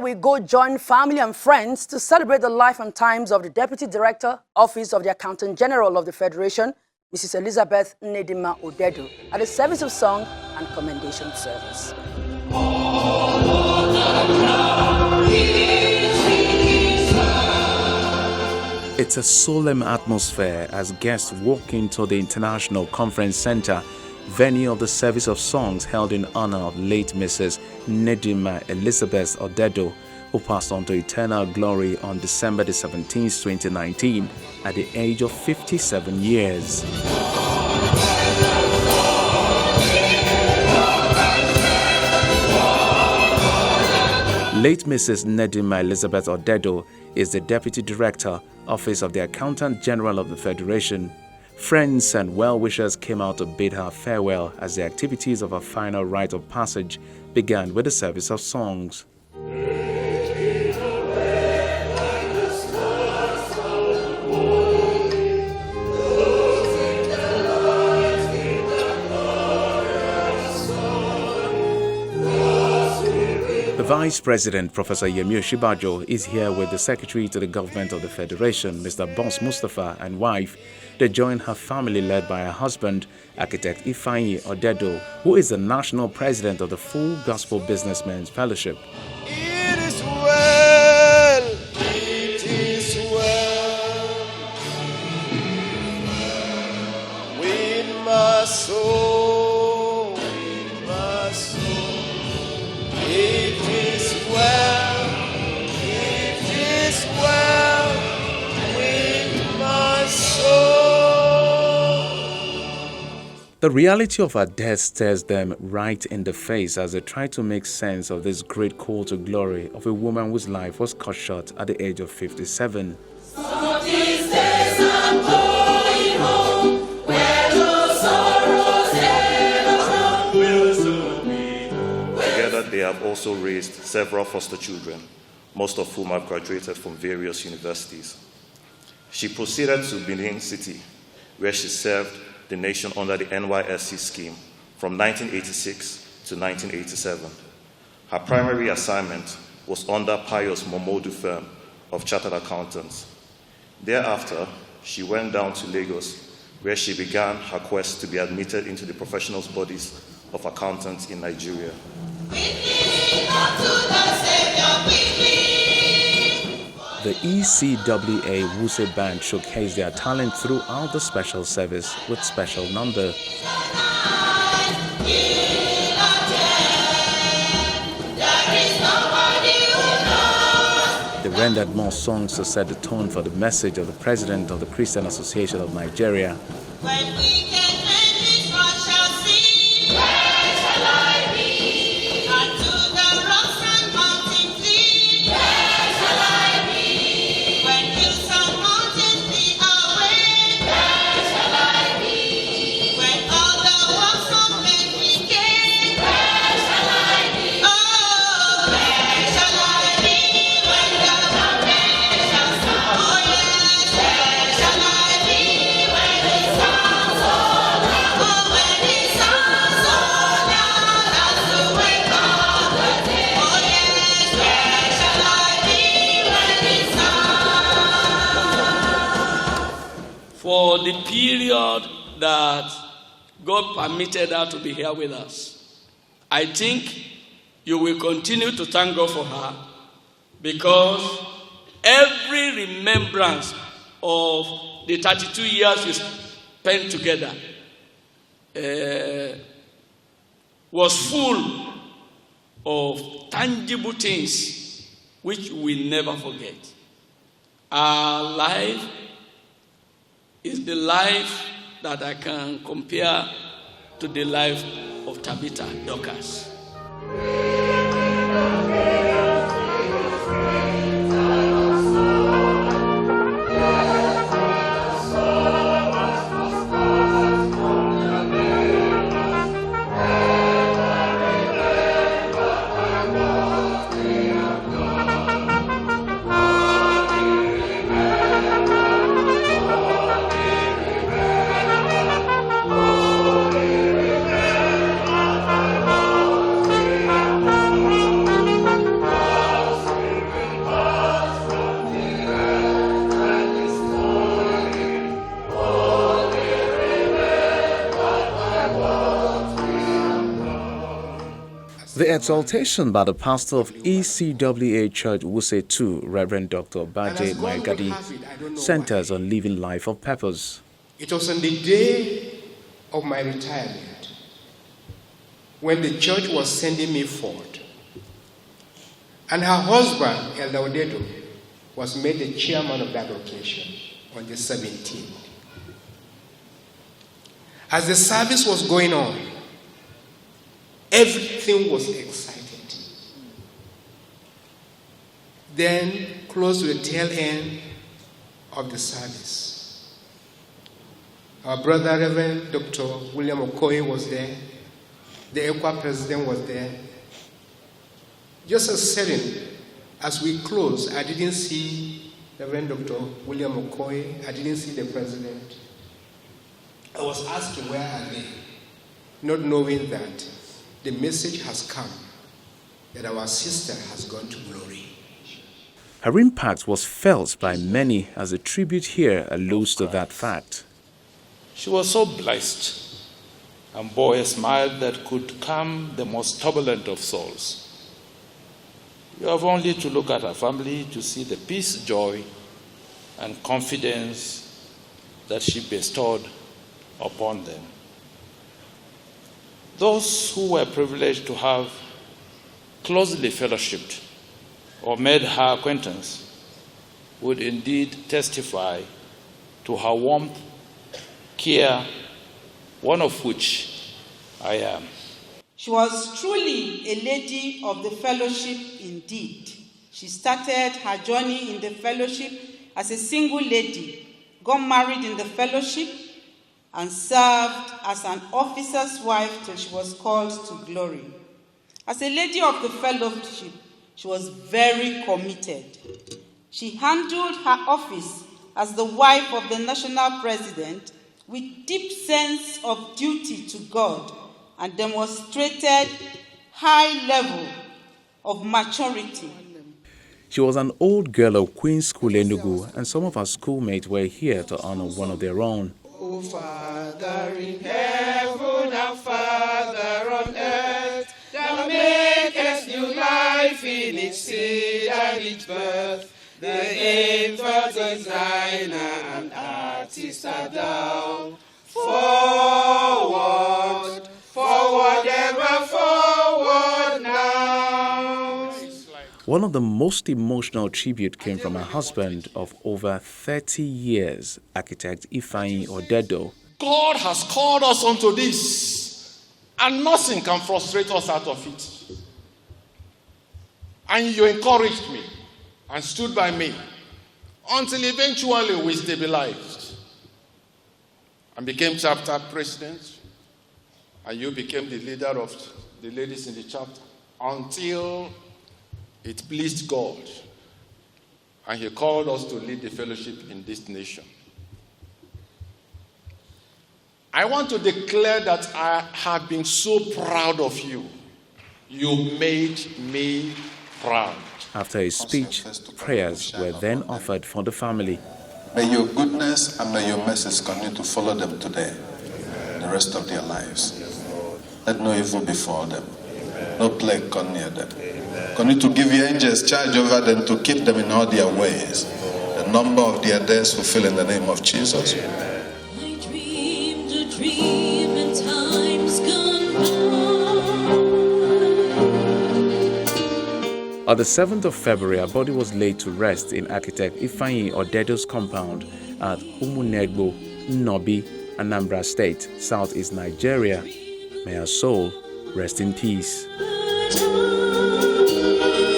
We go join family and friends to celebrate the life and times of the Deputy Director, Office of the Accountant General of the Federation, Mrs. Elizabeth Nnedinma Odedo, at the service of song and commendation service. It's a solemn atmosphere as guests walk into the International Conference Center, venue of the service of songs held in honor of late Mrs. Nnedinma Elizabeth Odedo, who passed on to eternal glory on December the 17th, 2019, at the age of 57 years. Late Mrs. Nnedinma Elizabeth Odedo is the Deputy Director, Office of the Accountant General of the Federation. Friends and well-wishers came out to bid her farewell as the activities of her final rite of passage began with the service of songs. The Vice President, Professor Yemi Oshibajo, is here with the Secretary to the Government of the Federation, Mr. Boss Mustafa, and wife. They join her family led by her husband, Architect Ifeanyi Odedo, who is the National President of the Full Gospel Businessmen's Fellowship. It is well, it is well with my soul, with my soul. It is well with my soul. The reality of her death stares them right in the face as they try to make sense of this great call to glory of a woman whose life was cut short at the age of 57. Some of these days I'm going home, where no sorrows ever come. Will soon be done. Together, they have also raised several foster children, most of whom have graduated from various universities. She proceeded to Benin City, where she served the nation under the NYSC scheme from 1986 to 1987. Her primary assignment was under Pius Momodu firm of chartered accountants. Thereafter, she went down to Lagos, where she began her quest to be admitted into the professional bodies of accountants in Nigeria. The ECWA Wuse Band showcased their talent throughout the special service with special number. They rendered more songs to set the tone for the message of the President of the Christian Association of Nigeria. For the period that God permitted her to be here with us, I think you will continue to thank God for her, because every remembrance of the 32 years we spent together was full of tangible things which we never forget. Our life is the life that I can compare to the life of Tabitha Dorcas. The exaltation by the pastor of ECWA Church Wuse 2, Reverend Dr. Baje Maigadi, centers on living life of purpose. It was on the day of my retirement when the church was sending me forth, and her husband, Elder Odedo, was made the chairman of that occasion on the 17th. As the service was going on, everything was excited. Then, close to the tail end of the service, our brother Reverend Dr. William Okoye was there. The ECWA president was there. Just a setting, as we closed, I didn't see Reverend Dr. William Okoye. I didn't see the president. I was asking, where are they? Not knowing that the message has come that our sister has gone to glory. Her impact was felt by many, as a tribute here alludes to that fact. She was so blessed and bore a smile that could calm the most turbulent of souls. You have only to look at her family to see the peace, joy, and confidence that she bestowed upon them. Those who were privileged to have closely fellowshipped or made her acquaintance would indeed testify to her warmth, care, one of which I am. She was truly a lady of the fellowship indeed. She started her journey in the fellowship as a single lady, got married in the fellowship, and served as an officer's wife till she was called to glory. As a lady of the fellowship, she was very committed. She handled her office as the wife of the national president with deep sense of duty to God and demonstrated high level of maturity. She was an old girl of Queen's School Enugu, and some of her schoolmates were here to honor one of their own. O Father in heaven and Father on earth, thou makest new life in each seed and each birth. The infant is thine and artist art thou. Forward, forward, ever forward now. One of the most emotional tribute came from her husband of over 30 years, architect Ifeanyi Odedo. God has called us unto this, and nothing can frustrate us out of it. And you encouraged me and stood by me until eventually we stabilized and became chapter president, and you became the leader of the ladies in the chapter until it pleased God, and He called us to lead the fellowship in this nation. I want to declare that I have been so proud of you. You made me proud. After his speech, prayers were then offered for the family. May your goodness and may your mercies continue to follow them today, the rest of their lives. Let no evil befall them, no plague come near them. Continue to give your angels charge over them to keep them in all their ways. The number of their days fulfill in the name of Jesus. I dreamed a dream in times gone by. On the 7th of February, her body was laid to rest in architect Ifeanyi Odedo's compound at Nnedinma, Nnobi, Anambra State, Southeast Nigeria. May her soul rest in peace. But